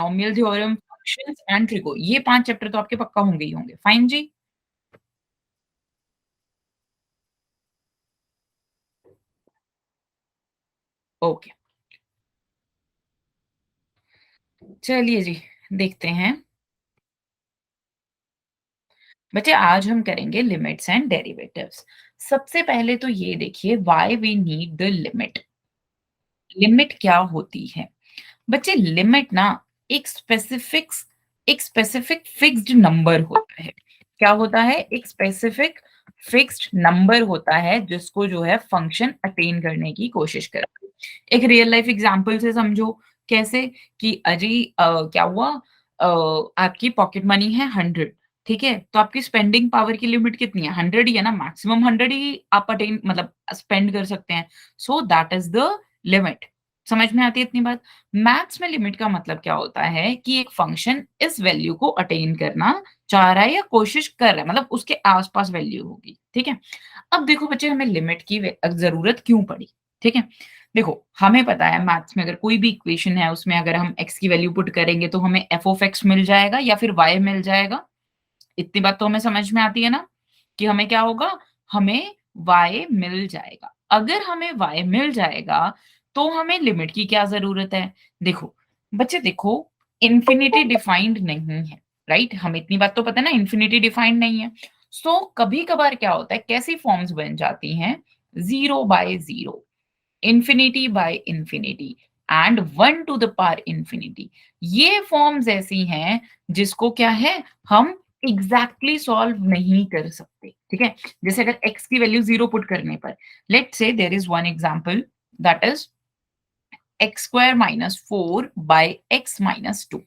Binomial theorem, functions and trigo, ये 5 chapter तो आपके पक्का होंगे ही होंगे। फाइन जी? ओके, चलिए जी, देखते हैं। बच्चे आज हम करेंगे लिमिट्स एंड डेरिवेटिव्स। सबसे पहले तो ये देखिए, why we need the limit. Limit क्या होती है? बच्चे लिमिट ना एक स्पेसिफिक फिक्स्ड नंबर होता है। क्या होता है? एक स्पेसिफिक फिक्स्ड नंबर होता है जिसको जो है फंक्शन अटेन करने की कोशिश करता है। एक रियल लाइफ एग्जांपल से समझो। कैसे? कि अजी क्या हुआ, आपकी पॉकेट मनी है 100, ठीक है? तो आपकी स्पेंडिंग पावर की लिमिट कितनी है? 100 ही है ना, मैक्सिमम 100 ही आप अटेन मतलब स्पेंड कर सकते हैं। So that is the limit. समझ में आती है इतनी बात? मैथ्स में लिमिट का मतलब क्या होता है कि एक फंक्शन इस वैल्यू को अटेन करना चाह रहा है या कोशिश कर रहा है, मतलब उसके आस-पास वैल्यू होगी, ठीक है? अब देखो बच्चे, हमें लिमिट की ज़रूरत क्यों पड़ी, ठीक है? देखो, हमें पता है मैथ्स में अगर कोई भी इक्वेशन है उसमें अगर हम x की वैल्यू पुट करेंगे तो हमें f ऑफ x मिल जाएगा या फिर y मिल जाएगा। इतनी बात तो हमें समझ में आती है ना कि हमें क्या होगा, हमें y मिल जाएगा। अगर हमें y मिल जाएगा तो हमें लिमिट की क्या ज़रूरत है? देखो, बच्चे देखो, इन्फिनिटी डिफाइंड नहीं है, राइट? हमें इतनी बात तो पता है ना, इन्फिनिटी डिफाइंड नहीं है। सो कभी-कभार क्या होता है, कैसी फॉर्म्स बन जाती हैं, 0 by 0, infinity by infinity and 1 to the power infinity. ये फॉर्म्स ऐसी हैं जिसको क्या है, हम एग्जैक्टली सॉल्व नहीं कर सकते, ठीक है? जैसे अगर x की वैल्यू 0 पुट करने पर, let's say there is one example, that is x square minus 4 by x minus 2,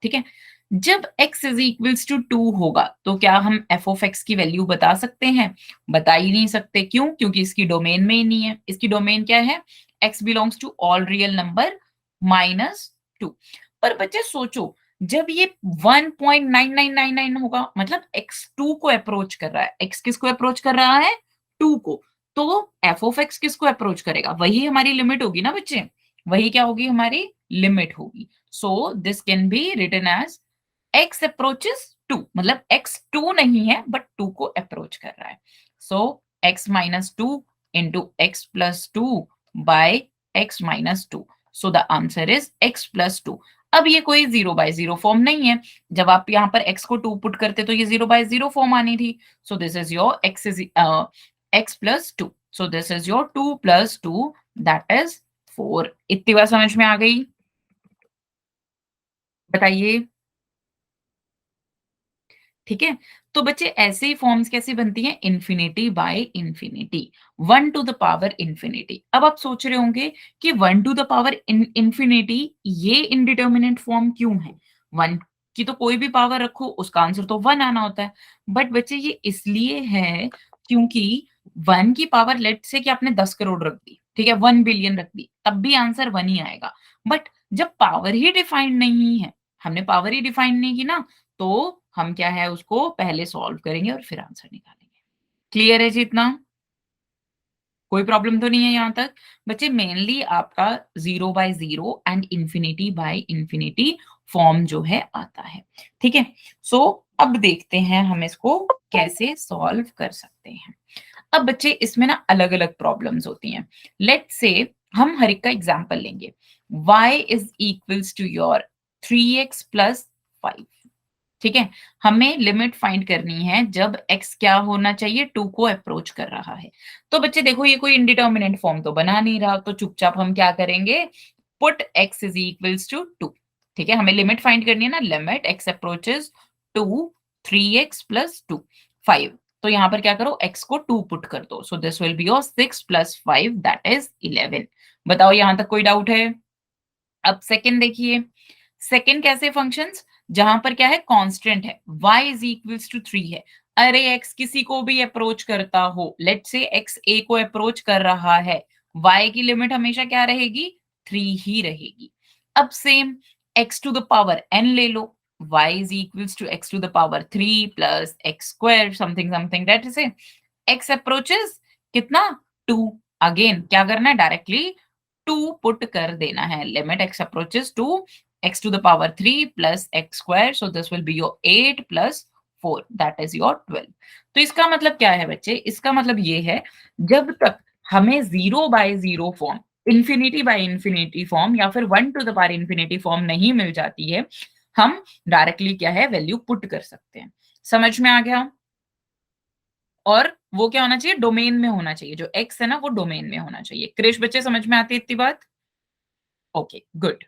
ठीक है? जब x इज इक्वल्स टू 2 होगा तो क्या हम f ऑफ x की वैल्यू बता सकते हैं? बता ही नहीं सकते। क्यों? क्योंकि इसकी डोमेन में ही नहीं है। इसकी डोमेन क्या है? x belongs to all real number minus 2। पर बच्चे सोचो, जब ये 1.9999 होगा, मतलब x 2 को अप्रोच कर रहा है। x किसको अप्रोच कर रहा है? 2 को। तो f ऑफ x किसको अप्रोच करेगा? वही हमारी लिमिट होगी ना बच्चे। वही क्या होगी? हमारी लिमिट होगी। So this can be written as x approaches 2, मतलब x 2 नहीं है बट 2 को अप्रोच कर रहा है। So x minus 2 into x plus 2 by x minus 2। So the answer is x plus 2। अब ये कोई 0 बाय 0 फॉर्म नहीं है। जब आप यहाँ पर x को 2 पुट करते तो ये 0 बाय 0 फॉर्म आनी थी। सो this is your x plus 2। So this is your 2 plus 2, that is 4। इतनी बात समझ में आ गई? बताइए। ठीक है? तो बच्चे ऐसे ही फॉर्म्स कैसी बनती हैं? Infinity by infinity, 1 to the power infinity. अब आप सोच रहे होंगे कि 1 टू द पावर इन्फिनिटी ये इंडिटरमिनेट फॉर्म क्यों है? 1 की तो कोई भी पावर रखो उसका आंसर तो 1 आना होता है। बट बच्चे ये इसलिए है क्योंकि 1 की पावर लेट्स से कि आपने 10 करोड़ रख दी, ठीक है? 1 बिलियन रख दी, तब भी आंसर 1 ही आएगा। बट जब पावर ही डिफाइंड नहीं है, हमने पावर ही डिफाइन नहीं की ना, तो हम क्या है उसको पहले सॉल्व करेंगे और फिर आंसर निकालेंगे। क्लियर है जी इतना? कोई प्रॉब्लम तो नहीं है यहाँ तक? बच्चे मेनली आपका 0 by 0 and infinity by infinity form जो है आता है। ठीक है? सो अब देखते हैं हम इसको कैसे सॉल्व कर सकते हैं। अब बच्चे इसमें ना अलग-अलग प्रॉब्लम्स होती हैं। लेट्स से हम हर एक का एग्जांपल लेंगे। y is equals to your 3x plus 5, ठीक है? हमें लिमिट फाइंड करनी है जब x क्या होना चाहिए? 2 को अप्रोच कर रहा है। तो बच्चे देखो, ये कोई इंडिटरमिनेट फॉर्म तो बना नहीं रहा, तो चुपचाप हम क्या करेंगे? Put x is equals to 2, ठीक है? हमें लिमिट फाइंड करनी है ना, limit x approaches to 3x plus 2 5। तो यहाँ पर क्या करो, x को 2 पुट कर दो। सो this will be your 6 plus 5, that is 11। बताओ यहाँ तक कोई डाउट है? अब सेकंड देखिए, सेकंड कैसे फंक्शंस, जहां पर क्या है, कांस्टेंट है, y इज इक्वल्स टू 3 है। अरे x किसी को भी अप्रोच करता हो, लेट्स से x a को अप्रोच कर रहा है, y की लिमिट हमेशा क्या रहेगी? 3 ही रहेगी। अब same x to the power n ले लो, y is equals to x to the power 3 plus x square something something, that is x approaches कितना? 2। अगेन क्या करना है? डायरेक्टली 2 पुट कर देना है। Limit x approaches to x to the power 3 plus x square, so this will be your 8 plus 4, that is your 12. तो इसका मतलब क्या है बच्चे? इसका मतलब ये है, जब तक हमें 0 by 0 form, infinity by infinity form या फिर 1 to the power infinity form नहीं मिल जाती है, हम डायरेक्टली क्या है वैल्यू पुट कर सकते हैं। समझ में आ गया? और वो क्या होना चाहिए? डोमेन में होना चाहिए। जो x है ना वो डोमेन में होना चाहिए। क्रिश बच्चे समझ में आती है इतनी बात? Okay, good.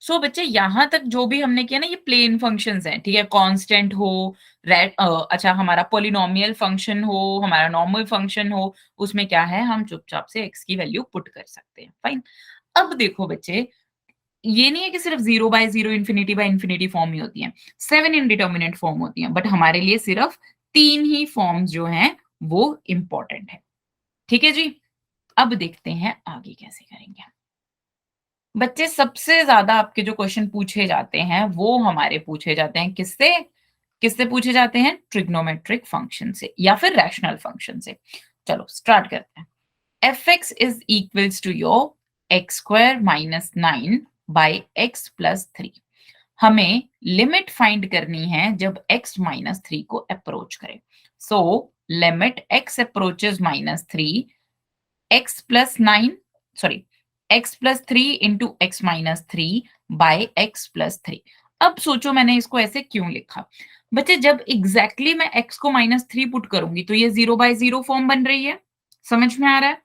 सो बच्चे यहां तक जो भी हमने किया ना, ये प्लेन फंक्शंस हैं, ठीक है? कांस्टेंट हो, अच्छा हमारा पॉलिनोमियल फंक्शन हो, हमारा नॉर्मल फंक्शन हो, उसमें क्या है, हम चुपचाप से x की वैल्यू पुट कर सकते हैं। फाइन। अब देखो बच्चे, ये नहीं है कि सिर्फ 0 by 0 infinity by infinity form ही होती हैं, 7 इंडिटर्मिनेट फॉर्म होती हैं, बट हमारे लिए सिर्फ 3 ही फॉर्म्स जो हैं वो इंपॉर्टेंट है। ठीक है जी? अब देखते हैं आगे कैसे करेंगे। बच्चे सबसे ज्यादा आपके जो क्वेश्चन पूछे जाते हैं वो हमारे पूछे जाते हैं किससे? किससे पूछे जाते हैं? ट्रिग्नोमेट्रिक फंक्शन से या फिर रैशनल फंक्शन से। चलो स्टार्ट करते हैं। fx is equals to your x square minus 9 by x plus 3। हमें लिमिट फाइंड करनी है जब x माइनस 3 को अप्रोच करे। So limit x approaches minus 3, x plus 9, sorry, x plus 3 into x minus 3 by x plus 3। अब सोचो मैंने इसको ऐसे क्यों लिखा? बच्चे जब एग्जैक्टली मैं x को माइनस 3 पुट करूंगी तो ये 0 बाय 0 फॉर्म बन रही है। समझ में आ रहा है?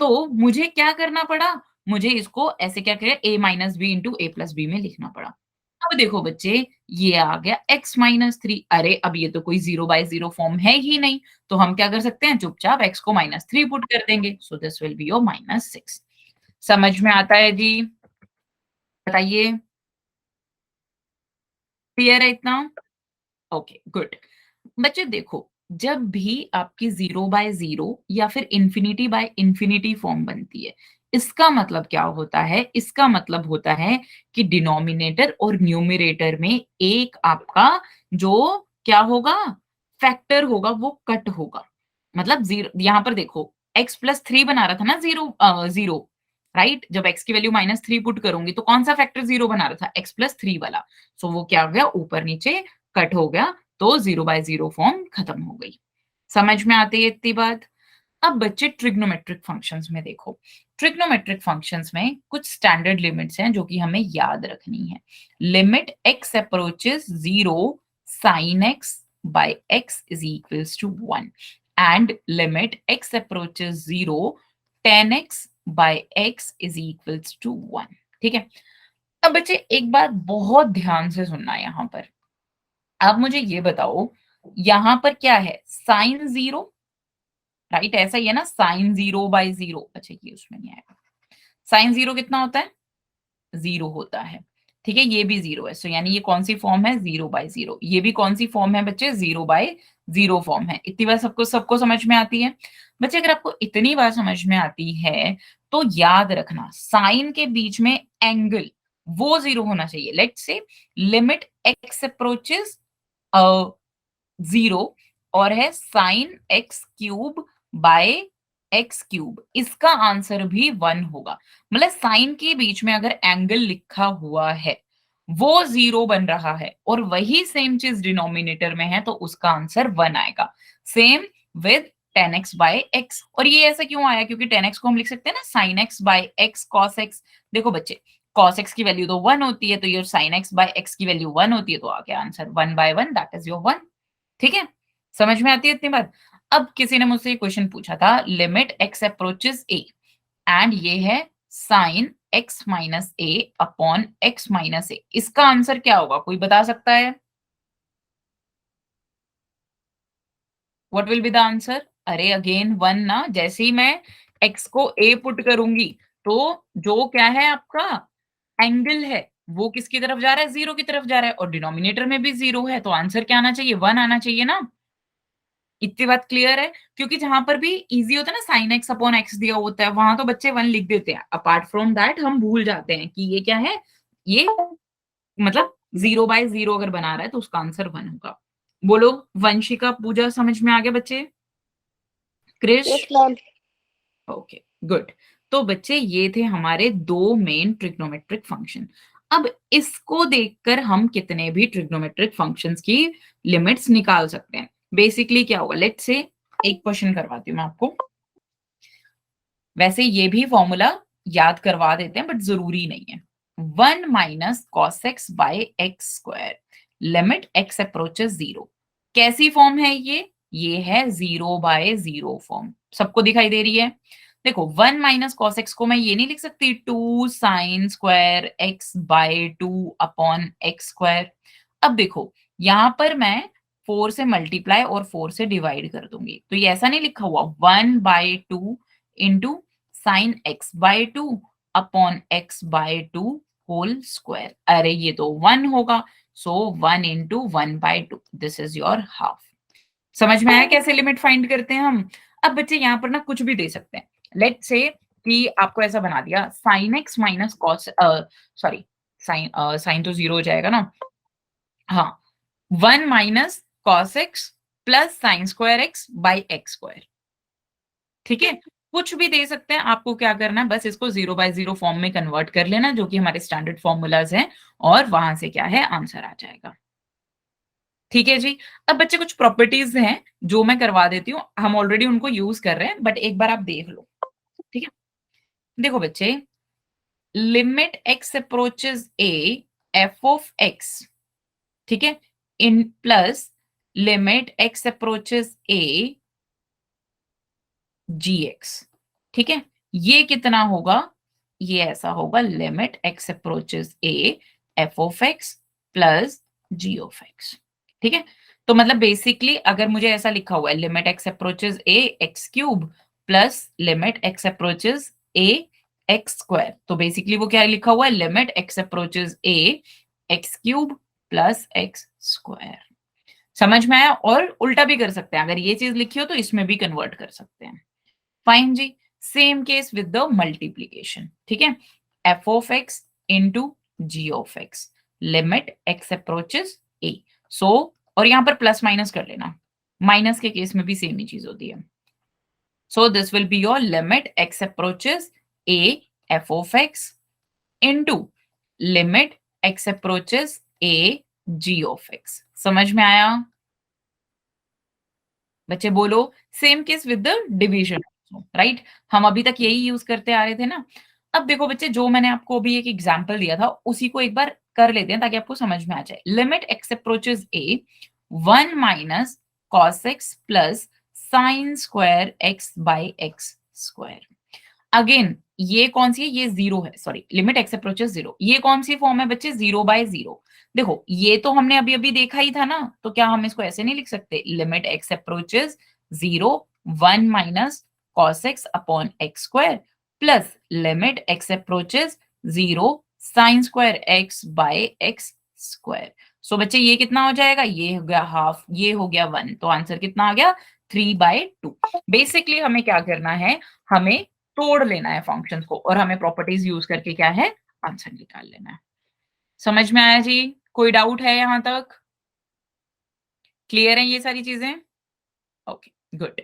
तो मुझे क्या करना पड़ा? मुझे इसको ऐसे क्या किया, a minus b into a plus b में लिखना पड़ा। अब देखो बच्चे, ये आ गया x माइनस 3। अरे अब ये तो कोई 0 बाय 0 फॉर्म है ही नहीं, तो हम क्या कर सकते हैं? चुपचाप x को माइनस 3 पुट कर देंगे। सो this will be your minus 6। समझ में आता है जी? बताइए, क्लियर है इतना? Okay, good. बच्चे देखो, जब भी आपकी 0 बाय 0 या फिर इंफिनिटी बाय इंफिनिटी फॉर्म बनती है, इसका मतलब क्या होता है? इसका मतलब होता है कि डिनोमिनेटर और न्यूमरेटर में एक आपका जो क्या होगा, फैक्टर होगा, वो कट होगा। मतलब जीरो, यहां पर देखो x प्लस 3 बना रहा था ना, जीरो, राइट? जब x की वैल्यू माइनस 3 पुट करूंगी तो कौन सा फैक्टर जीरो बना रहा था? x प्लस 3 वाला। सो वो क्या हो गया, ऊपर नीचे कट हो गया, तो 0 बाय 0 फॉर्म खत्म हो गई। समझ में आती है इतनी बात? अब बच्चे ट्रिग्नोमेट्रिक फंक्शंस में देखो, ट्रिग्नोमेट्रिक फंक्शंस में कुछ स्टैंडर्ड लिमिट्स हैं जो कि हमें याद रखनी है। Limit x approaches 0 sin x by x is equals to 1 and limit x approaches 0 tan x by x is equals to 1। ठीक है? अब बच्चे एक बात बहुत ध्यान से सुनना है यहां पर। अब मुझे ये बताओ, यहां पर क्या है? Sine 0, right? ऐसा ही है ना, साइन 0 बाय 0। अच्छा ये उसमें नहीं आएगा। साइन 0 कितना होता है? 0 होता है। ठीक है, ये भी 0 है। सो यानी ये कौन सी फॉर्म है? 0 बाय 0। ये भी कौन सी फॉर्म है बच्चे? 0 बाय 0 फॉर्म है। इतनी बात सबको सबको समझ में आती है? बच्चे अगर आपको इतनी बात समझ में आती है तो याद रखना, साइन के बीच में एंगल वो 0 होना चाहिए। Let's say limit x approaches 0 और है sine x cube by x cube, इसका आंसर भी 1 होगा। मतलब साइन के बीच में अगर एंगल लिखा हुआ है वो 0 बन रहा है और वही सेम चीज डिनोमिनेटर में है तो उसका आंसर 1 आएगा। Same with tan x by x. और ये ऐसा क्यों आया? क्योंकि टेन एक्स को हम लिख सकते हैं ना sine x by x cos x. देखो बच्चे, cos x की वैल्यू तो 1 होती है, तो your sin x by x की वैल्यू 1 होती है, तो आ गया answer 1 by 1, that is your 1। ठीक है? समझ में आती है इतनी बात? अब किसी ने मुझसे क्वेश्चन पूछा था, limit x approaches a and ये है sine x minus a upon x minus a, इसका आंसर क्या होगा? कोई बता सकता है? What will be the answer? अरे अगेन 1 ना, जैसे ही मैं x को a पुट करूंगी तो जो क्या है आपका एंगल है वो किसकी तरफ जा रहा है? 0 की तरफ जा रहा है, और डिनोमिनेटर में भी 0 है, तो आंसर क्या आना चाहिए? 1 आना चाहिए ना। इतनी बात क्लियर है? क्योंकि जहां पर भी इजी होता है ना, साइन एक्स अपॉन एक्स दिया होता है, वहां तो बच्चे 1 लिख देते हैं। अपार्ट फ्रॉम दैट हम भूल जाते हैं कि ये क्या है, ये मतलब 0 बाय 0 अगर बना रहा है तो उसका आंसर 1 होगा। बोलो वंशिका, पूजा, समझ में आ गया बच्चे? Krish? Yes ma'am. Okay, good. तो बच्चे ये थे हमारे दो मेन ट्रिग्नोमेट्रिक फंक्शन। अब इसको देखकर हम कितने भी ट्रिग्नोमेट्रिक फंक्शंस की लिमिट्स निकाल सकते हैं। बेसिकली क्या होगा, लेट्स से एक क्वेश्चन करवाती हूँ मैं आपको। वैसे ये भी फॉर्मूला याद करवा देते हैं बट जरूरी नहीं है। 1 minus cos x by x square limit x approaches 0। कैसी फॉर्म है ये है 0/0 फॉर्म। सबको दिखाई दे रही है? देखो 1 माइनस कॉस एक्स को मैं ये नहीं लिख सकती 2 sine square x by 2 upon x square. अब देखो यहां पर मैं 4 से मल्टीप्लाई और 4 से डिवाइड कर दूंगी, तो ये ऐसा नहीं लिखा हुआ 1/2 into sine x by 2 upon x by 2 whole square. अरे ये तो 1 होगा, so 1 into 1/2 this is your half. समझ में आया कैसे लिमिट फाइंड करते हैं हम? अब बच्चे यहाँ पर ना कुछ भी दे सकते हैं। लेट्स से कि आपको ऐसा बना दिया sine x minus cos, sorry sine तो 0 हो जाएगा ना। हाँ, 1 minus cos x plus sine square x by x square. ठीक है? कुछ भी दे सकते हैं, आपको क्या करना है बस इसको 0/0 फॉर्म में कन्वर्ट कर लेना जो कि हमारे स्टैंडर्ड फॉर्मूलाज हैं और वहां से क्या है आंसर आ जाएगा। ठीक है जी। अब बच्चे कुछ प्रॉपर्टीज हैं जो मैं करवा देती हूँ, हम ऑलरेडी उनको यूज कर रहे हैं बट एक बार आप देख लो। ठीक है? देखो बच्चे, limit x approaches a f of x, ठीक है, इन plus limit x approaches a g x. ठीक है, ये कितना होगा? ये ऐसा होगा limit x approaches a f of x plus g of x. ठीक है, तो मतलब बेसिकली अगर मुझे ऐसा लिखा हुआ है limit x approaches A X cube plus limit x approaches A X square, तो बेसिकली वो क्या लिखा हुआ है limit x approaches A X cube plus X square. समझ में आया? और उल्टा भी कर सकते हैं, अगर ये चीज लिखी हो तो इसमें भी कन्वर्ट कर सकते हैं। फाइन जी। Same case with the multiplication. ठीक है, F of x into G of X limit x approaches A. So और यहां पर प्लस माइनस कर लेना, माइनस के केस में भी सेम ही चीज होती है। So this will be your limit x approaches a f of x into limit x approaches a g of x. समझ में आया? बच्चे बोलो, same case with the division, right? हम अभी तक यही यूज करते आ रहे थे ना। अब देखो बच्चे, जो मैंने आपको अभी एक एग्जांपल दिया था उसी को एक बार कर लेते हैं ताकि आपको समझ में आ जाए। Limit x approaches a 1 minus cos x plus sine square x by x square. Again ये कौन सी है? ये 0 है, सॉरी लिमिट एक्स अप्रोचेस 0। ये कौन सी फॉर्म है बच्चे? 0/0। देखो ये तो हमने अभी अभी देखा ही था ना, तो क्या हम इसको ऐसे नहीं लिख सकते? Limit x approaches 0 1 minus cos x upon x square plus limit x approaches 0 sine square x by x square. So बच्चे ये कितना हो जाएगा? ये हो गया हाफ, ये हो गया 1, तो आंसर कितना आ गया? 3/2। बेसिकली हमें क्या करना है, हमें तोड़ लेना है फंक्शंस को और हमें प्रॉपर्टीज यूज करके क्या है आंसर निकाल लेना है। समझ में आया जी? कोई डाउट है यहां तक? क्लियर है ये सारी चीजें? Okay good.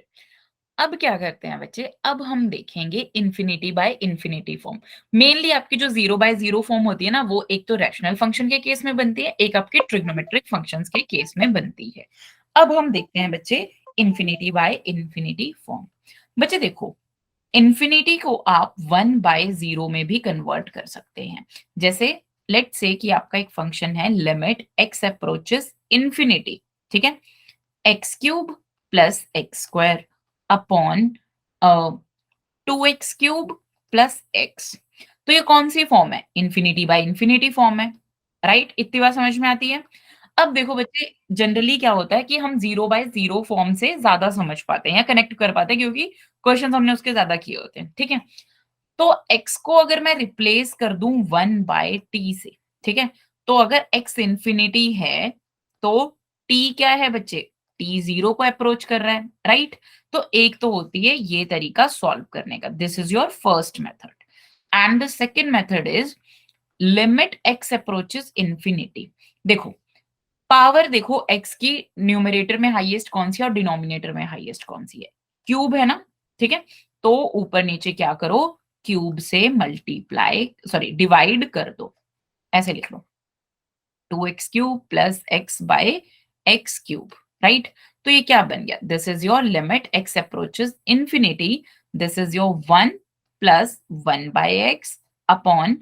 अब क्या करते हैं बच्चे, अब हम देखेंगे infinity by infinity form. Mainly आपकी जो 0/0 फॉर्म होती है ना, वो एक तो रैशनल फंक्शन के केस में बनती है, एक आपके ट्रिग्नोमेट्रिक फंक्शंस के केस में बनती है। अब हम देखते हैं बच्चे इंफिनिटी बाय इंफिनिटी फॉर्म। बच्चे देखो, इंफिनिटी को आप 1/0 में भी कन्वर्ट कर सकते हैं। जैसे लेट्स से कि आपका एक फंक्शन है लिमिट एक्स अप्रोचेस इंफिनिटी, ठीक है, x cube plus X square upon 2x³ plus x. तो ये कौन सी फॉर्म है? इंफिनिटी बाय इंफिनिटी फॉर्म है, राइट? इतनी बात समझ में आती है? अब देखो बच्चे, जनरली क्या होता है कि हम 0/0 फॉर्म से ज्यादा समझ पाते हैं या कनेक्ट कर पाते हैं क्योंकि क्वेश्चन हमने उसके ज्यादा किए होते हैं। ठीक है, तो x को अगर मैं रिप्लेस कर दूं 1/t से, ठीक है, तो अगर x इंफिनिटी है तो t क्या है बच्चे? t 0 को अप्रोच कर रहा है, राइट? तो एक तो होती है ये तरीका सॉल्व करने का, this is your first method. And the second method is limit x approaches infinity. देखो पावर, देखो x की न्यूमरेटर में हाईएस्ट कौन सी है और डिनोमिनेटर में हाईएस्ट कौन सी है? क्यूब है ना, ठीक है, तो ऊपर नीचे क्या करो, क्यूब से मल्टीप्लाई, सॉरी डिवाइड कर दो। ऐसे लिख लो 2x cube plus x by x cube, right? तो ये क्या बन गया? This is your limit x approaches infinity, this is your 1 plus 1 by x upon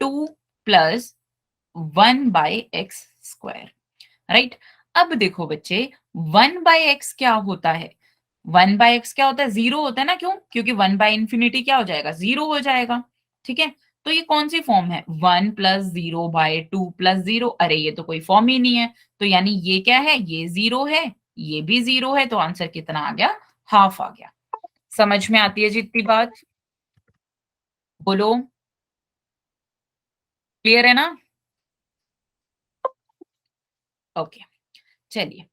2 plus 1 by x square, right? अब देखो बच्चे 1 बाय x क्या होता है? 1 बाय x क्या होता है? 0 होता है ना, क्यों? क्योंकि 1 बाय इंफिनिटी क्या हो जाएगा? 0 हो जाएगा, ठीक है? तो ये कौन सी फॉर्म है? 1 प्लस 0 बाय 2 प्लस 0, अरे ये तो कोई फॉर्म ही नहीं है। तो यानी ये क्या है? ये 0 है, ये भी 0 है, तो आंसर कितना आ गया? हाफ आ गया। समझ में आती है जितनी बात? बोलो, क्लियर है ना? ओके, चलिए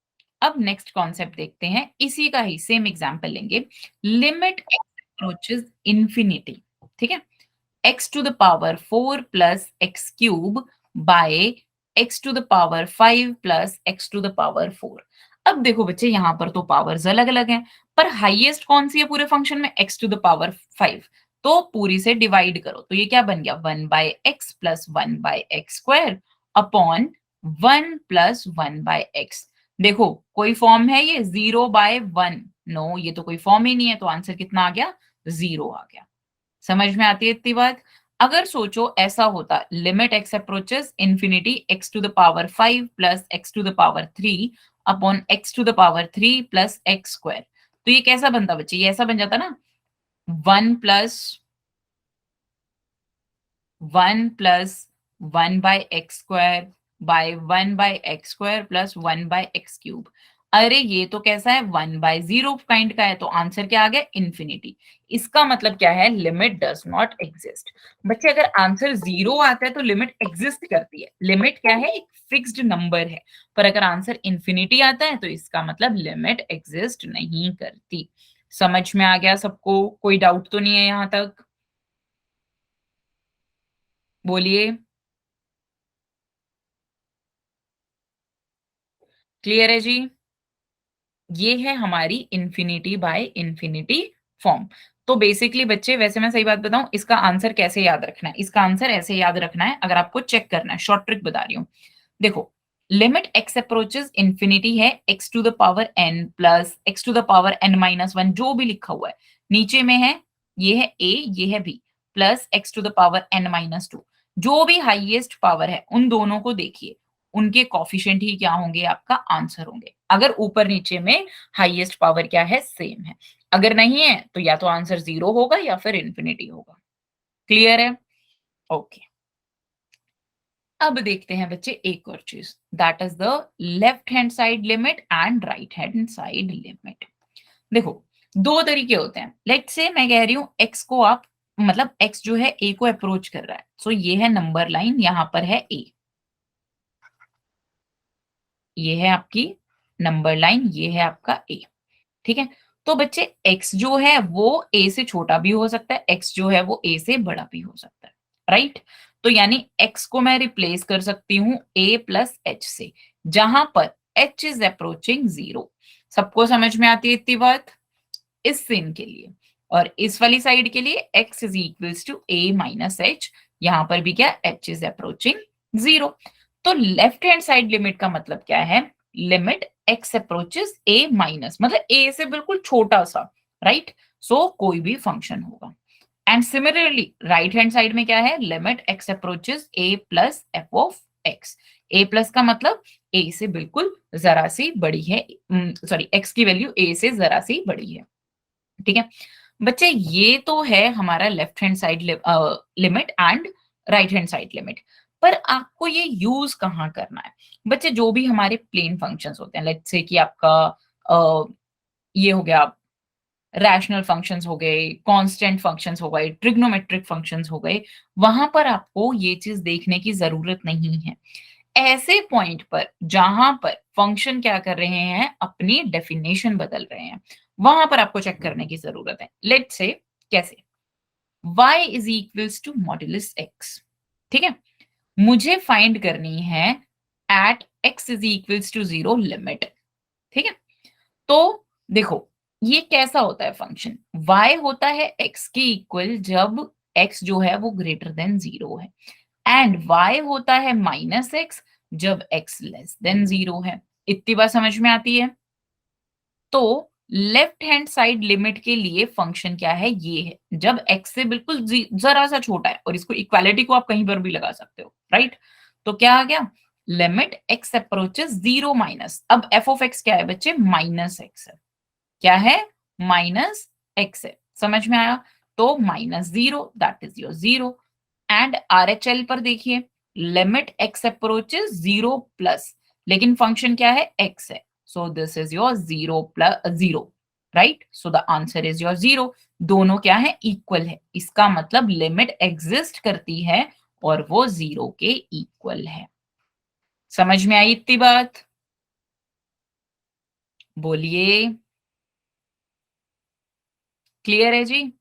अब नेक्स्ट कॉन्सेप्ट देखते हैं, इसी का ही सेम एग्जांपल लेंगे। लिमिट एक्स अप्रोचेस इंफिनिटी, ठीक है? x to the power 4 plus x cube by x to the power 5 plus x to the power 4। अब देखो बच्चे यहाँ पर तो पावर्स अलग-अलग हैं, पर हाईएस्ट कौन सी है पूरे फंक्शन में? x to the power 5। तो पूरी से डिवाइड करो, तो ये क्या बन गया? 1 by x plus 1 by x square upon 1 plus 1 by x। देखो कोई फॉर्म है ये 0 by 1? नो, ये तो कोई फॉर्म ही नहीं है, तो आंसर कितना आ गया? 0 आ गया। समझ में आती है इतनी बात? अगर सोचो ऐसा होता, limit x approaches infinity x to the power 5 plus x to the power 3 upon x to the power 3 plus x square, तो ये कैसा बनता बच्चे? ये ऐसा बन जाता ना, 1 plus 1 plus 1 by x square by 1 by x square plus 1 by x cube. अरे ये तो कैसा है? 1 बाय 0 काइंड का है, तो आंसर क्या आ गया? इंफिनिटी। इसका मतलब क्या है? Limit does not exist. बच्चे अगर आंसर 0 आता है तो लिमिट एग्जिस्ट करती है। लिमिट क्या है? एक फिक्स्ड नंबर है। पर अगर आंसर इंफिनिटी आता है तो इसका मतलब लिमिट एग्जिस्ट नहीं करती। समझ में आ गया सबको? कोई डाउट तो नहीं है यहां तक? बोलिए, क्लियर है जी? ये है हमारी इंफिनिटी बाय इंफिनिटी फॉर्म। तो बेसिकली बच्चे, वैसे मैं सही बात बताऊं, इसका आंसर कैसे याद रखना है? इसका आंसर ऐसे याद रखना है, अगर आपको चेक करना है, शॉर्ट ट्रिक बता रही हूँ। देखो, लिमिट x अप्रोचेस इंफिनिटी है x to the power n plus x to the power n minus 1, जो भी लिखा हुआ है नीचे में है, ये है a, ये है b, plus x to the power n minus 2। जो भी हाईएस्ट पावर है उन दोनों को देखिए, उनके कॉफिशिएंट ही क्या होंगे? आपका आंसर होंगे। अगर ऊपर नीचे में हाईएस्ट पावर क्या है? सेम है। अगर नहीं है तो या तो आंसर 0 होगा या फिर इंफिनिटी होगा। क्लियर है? ओके। अब देखते हैं बच्चे एक और चीज, that is the left hand side limit and right hand side limit. देखो, दो तरीके होते हैं। लेट्स से मैं कह रही हूं x को आप, मतलब x जो है a को अप्रोच कर रहा है, सो ये है नंबर लाइन, यहां पर है a, ये है आपकी नंबर लाइन, ये है आपका a, ठीक है? तो बच्चे x जो है वो a से छोटा भी हो सकता है, x जो है वो a से बड़ा भी हो सकता है, राइट? तो यानी x को मैं रिप्लेस कर सकती हूँ a प्लस h से, जहां पर h इज अप्रोचिंग 0। सबको समझ में आती है इतनी बात? इस सीन के लिए और इस वाली साइड के लिए x is equals to a minus h, यहां पर भी क्या? h is approaching 0। तो लेफ्ट हैंड साइड लिमिट का मतलब क्या है? Limit x approaches a minus, मतलब a से बिल्कुल छोटा सा, राइट? सो कोई भी फंक्शन होगा। And similarly right hand side में क्या है? Limit x approaches a plus F of x। a plus का मतलब a से बिल्कुल जरा सी बड़ी है, सॉरी x की वैल्यू a से जरा सी बड़ी है, ठीक है? बच्चे ये तो है हमारा left hand side limit and right hand side limit. पर आपको ये यूज कहाँ करना है? बच्चे जो भी हमारे प्लेन फंक्शंस होते हैं, लेट्स से कि आपका अ, ये हो गया, रैशनल फंक्शंस हो गए, कांस्टेंट फंक्शंस हो गए, ट्रिग्नोमेट्रिक फंक्शंस हो गए, वहां पर आपको ये चीज देखने की जरूरत नहीं है। ऐसे पॉइंट पर जहां पर फंक्शन क्या कर रहे हैं? अपनी डेफिनेशन बदल रहे हैं, वहां पर आपको चेक करने की जरूरत है। लेट्स से कैसे? y is equals to modulus x, ठीक है? मुझे फाइंड करनी है at x is equals to 0 limit, ठीक है? तो देखो, ये कैसा होता है फंक्शन? y होता है x के इक्वल जब x जो है वो ग्रेटर देन 0 है। एंड y होता है -x जब x लेस देन 0 है। इतनी बात समझ में आती है? तो लेफ्ट हैंड साइड लिमिट के लिए फंक्शन क्या है? ये है। जब x से बिल्कुल जरा सा छोटा है, और इसको इक्वालिटी को आप कहीं पर भी लगा सकते हो, राइट? तो क्या आ गया? लिमिट x अप्रोचेस 0 माइनस, अब f ऑफ x क्या है बच्चे? माइनस x है। क्या है? माइनस x है। समझ में आया? तो -0 that is your 0। And RHL पर देखिए, लिमिट x अप्रोचेस 0 प्लस, लेकिन फंक्शन क्या है? x है। So this is your 0 plus 0, right? So the answer is your 0। दोनों क्या है? इक्वल है। इसका मतलब लिमिट एग्जिस्ट करती है और वो 0 के इक्वल है। समझ में आई इतनी बात? बोलिए। क्लियर है जी?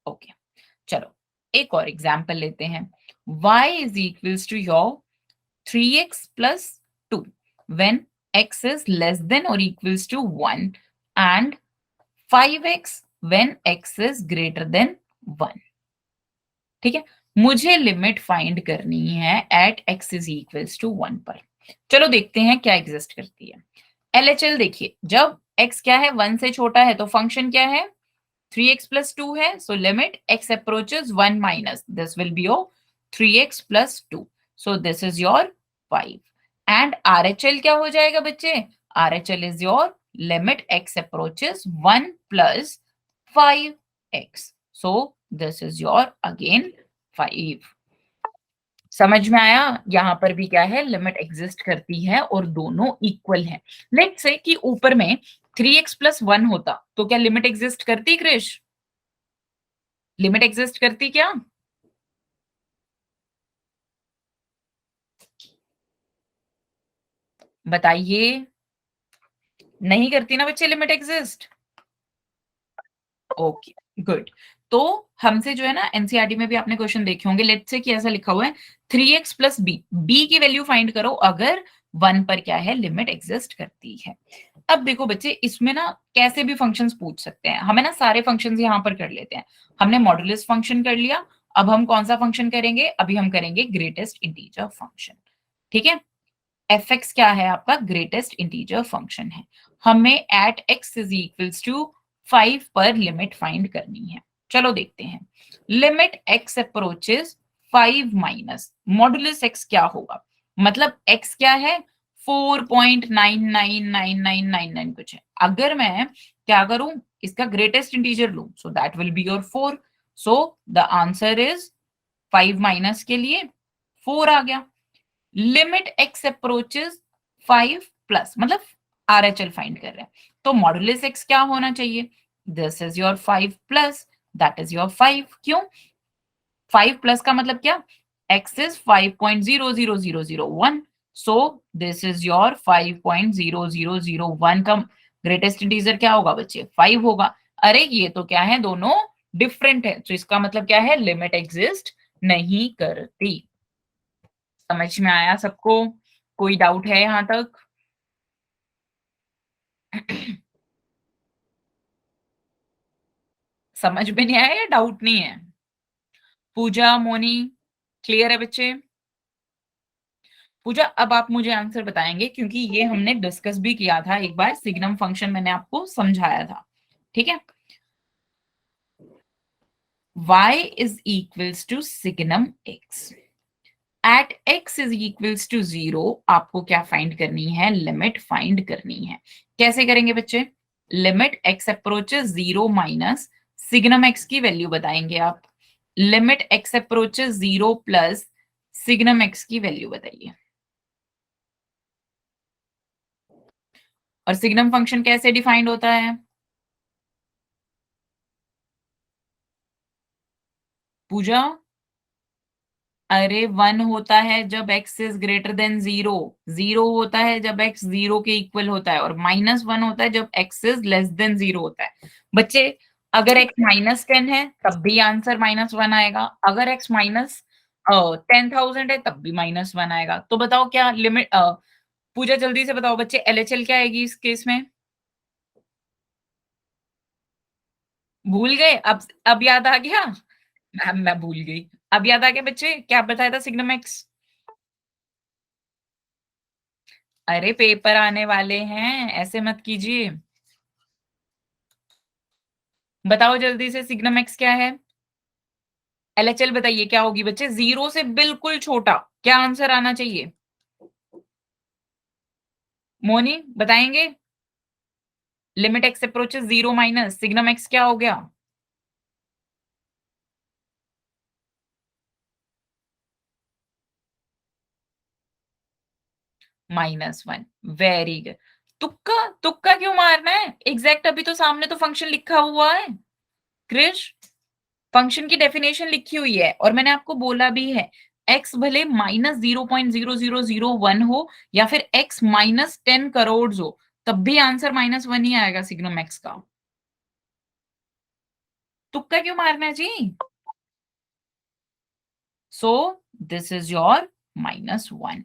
ओके। चलो एक और एग्जाम्पल लेते हैं। y is equals to your 3x plus 2 when x is less than or equals to 1 and 5x when x is greater than 1। ठीक है, मुझे लिमिट फाइंड करनी है at x is equals to 1 पर। चलो देखते हैं क्या एग्जिस्ट करती है। LHL देखिए, जब x क्या है? 1 से छोटा है, तो फंक्शन क्या है? 3x plus 2 है, so limit x approaches 1 minus, this will be your 3x plus 2, so this is your 5। and RHL क्या हो जाएगा बच्चे? RHL is your limit x approaches 1 plus 5x, so this is your again 5। समझ में आया? यहां पर भी क्या है? लिमिट एग्जिस्ट करती है और दोनों इक्वल हैं। लेट्स से कि ऊपर में 3x plus 1 होता, तो क्या लिमिट एग्जिस्ट करती क्रिश? लिमिट एग्जिस्ट करती क्या? बताइए। नहीं करती ना बच्चे लिमिट एग्जिस्ट? Okay, good. तो हमसे जो है ना, एनसीईआरटी में भी आपने क्वेश्चन देखे होंगे। लेट्स से कि ऐसा लिखा हुआ है 3x प्लस बी, बी की वैल्यू फाइंड करो अगर 1 पर क्या है? लिमिट एग्जिस्ट करती है। अब देखो बच्चे, इसमें ना कैसे भी फंक्शंस पूछ सकते हैं हमें ना, सारे फंक्शंस यहाँ पर कर लेते हैं। हमने मॉडुलस फंक्शन कर लिया, अब हम कौन सा फंक्शन करेंगे? अभी हम करेंगे ग्रेटेस्ट इंटीजर फंक्शन। ठीक है, एफ एक्स क्या है? आपका ग्रेटेस्ट इंटीजर फंक्शन है। हमें at x is equals to 5 पर लिमिट फाइंड करनी है। चलो देखते हैं। Limit x approaches 5 minus modulus x क्या होगा? मतलब एक्स क्या है? 4.999999 कुछ है। अगर मैं क्या करूं? इसका ग्रेटेस्ट इंटीजर लूं, so that will be your 4। So the answer is 5 minus के लिए 4 आ गया। लिमिट एक्स अप्रोचेस 5 प्लस, मतलब आरएचएल फाइंड कर रहे हैं, तो मॉडुलस एक्स क्या होना चाहिए? This is your 5 plus, that is your 5। क्यों 5 प्लस का मतलब क्या? X is 5.00001, so this is your 5.0001 का ग्रेटेस्ट इंटीजर क्या होगा बच्चे? 5 होगा। अरे ये तो क्या है? दोनों डिफरेंट है, तो इसका मतलब क्या है? लिमिट एग्जिस्ट नहीं करती। समझ में आया सबको? कोई डाउट है यहाँ तक? समझ में नहीं आया या डाउट नहीं है? पूजा, मोनी, क्लियर है बच्चे? पूजा, अब आप मुझे आंसर बताएंगे क्योंकि ये हमने डिस्कस भी किया था एक बार, सिग्नम फंक्शन मैंने आपको समझाया था। ठीक है, y is equals to signum x at x is equals to 0। आपको क्या फाइंड करनी है? लिमिट फाइंड करनी है। कैसे करेंगे बच्चे? Limit x approaches 0 minus signum x की वैल्यू बताएंगे आप। Limit x approaches 0 plus signum x की वैल्यू बताइए। और सिग्नम फंक्शन कैसे डिफाइंड होता है? पूजा, अरे 1 होता है जब x इज ग्रेटर देन 0, 0 होता है जब x 0 के इक्वल होता है, और -1 होता है जब x इज लेस देन 0 होता है। बच्चे, अगर x -10 है तब भी आंसर -1 आएगा, अगर x माइनस 10,000 है तब भी -1 आएगा। तो बताओ क्या लिमिट, पूजा जल्दी से बताओ बच्चे, एलएचएल क्या आएगी इस केस में? भूल गए? अब याद आ गया? मैम मैं भूल गई। अब याद आ गया बच्चे, क्या बताया था सिग्नम एक्स? अरे पेपर आने वाले हैं, ऐसे मत कीजिए। बताओ जल्दी से सिग्नम एक्स क्या है? एलएचएल बताइए क्या होगी बच्चे? 0 से बिल्कुल छोटा। क्या आंसर आना चाहिए? मोनी बताएंगे? Limit x approaches 0 minus signum x क्या हो गया? -1। Very good. तुक्का तुक्का क्यों मारना है? एग्जैक्ट अभी तो सामने तो फंक्शन लिखा हुआ है। क्रिश, फंक्शन की डेफिनेशन लिखी हुई है और मैंने आपको बोला भी है, एक्स भले -0.00001 हो या फिर एक्स -10 करोड़ हो, तब भी आंसर -1 ही आएगा सिग्नम एक्स का। तुक्का क्यों मारना है जी? सो दिस इज योर -1,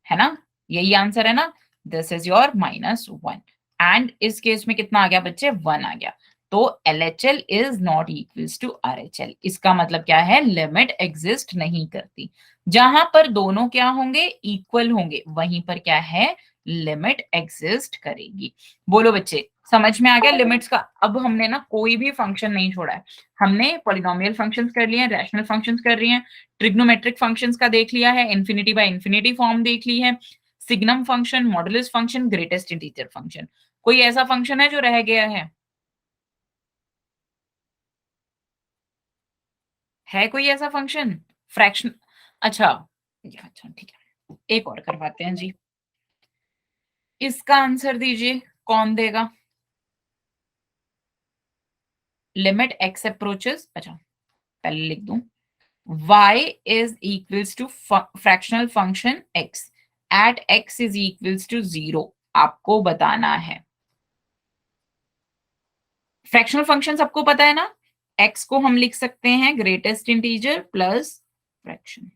है ना? यही आंसर है ना? दिस इज योर -1 एंड इस केस में कितना आ गया बच्चे? 1 आ गया। तो LHL is not equals to RHL। इसका मतलब क्या है? लिमिट एग्जिस्ट नहीं करती। जहां पर दोनों क्या होंगे? इक्वल होंगे, वहीं पर क्या है? लिमिट एग्जिस्ट करेगी। बोलो बच्चे, समझ में आ गया लिमिट्स का? अब हमने ना कोई भी फंक्शन नहीं छोड़ा है। हमने पॉलिनोमियल फंक्शंस कर लिए हैं, रैशनल फंक्शंस कर रही हैं, ट्रिग्नोमेट्रिक फंक्शंस का देख लिया है, इन्फिनिटी बाय इन्फिनिटी फॉर्म देख ली है, signum function, modulus function, greatest integer function. कोई ऐसा फंक्शन है जो रह गया है कोई ऐसा फंक्शन? फ्रैक्शन? अच्छा, अच्छा ठीक है, एक और करवाते हैं जी। इसका आंसर दीजिए, कौन देगा? लिमिट एक्स अप्रोचेस, अच्छा पहले लिख दूं, y is equals to fractional function x at x is equals to 0। आपको बताना है। फ्रैक्शनल फंक्शन सबको पता है ना? x को हम लिख सकते हैं greatest integer plus fraction,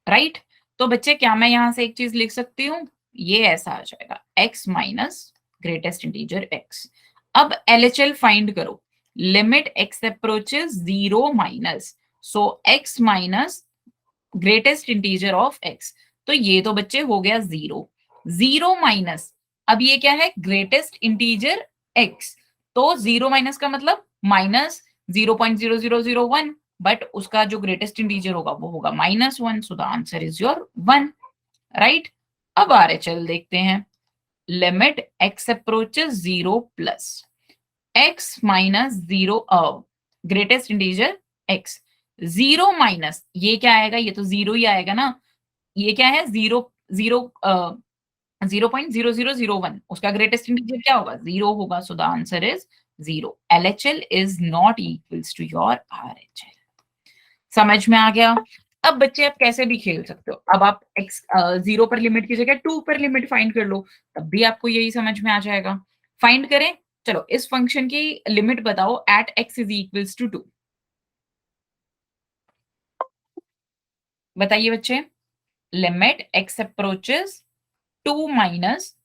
right? तो बच्चे क्या मैं यहां से एक चीज लिख सकती हूँ? ये ऐसा आ जाएगा x minus greatest integer x। अब LHL फाइंड करो। Limit x approaches 0 minus, so x minus greatest integer of x। तो ये तो बच्चे हो गया 0, 0 माइनस, अब ये क्या है? Greatest integer x। तो 0 माइनस का मतलब -0.0001, बट उसका जो ग्रेटेस्ट इंटीजर होगा वो होगा -1, सो the answer is your 1, right? अब RHL देखते हैं। Limit x approaches 0 plus x minus 0, greatest integer x, 0 minus ये क्या आएगा? ये तो 0 ही आएगा ना। ये क्या है? 0.0001, उसका ग्रेटेस्ट इंटीजर क्या होगा? 0 होगा, so the answer is 0। LHL is not equals to your RHL। समझ में आ गया? अब बच्चे आप कैसे भी खेल सकते हो। अब आप x 0 पर लिमिट की जगह 2 पर लिमिट फाइंड कर लो, तब भी आपको यही समझ में आ जाएगा। फाइंड करें? चलो इस फंक्शन की लिमिट बताओ at x is equals to 2। बताइए बच्चे। Limit x approaches 2 minus,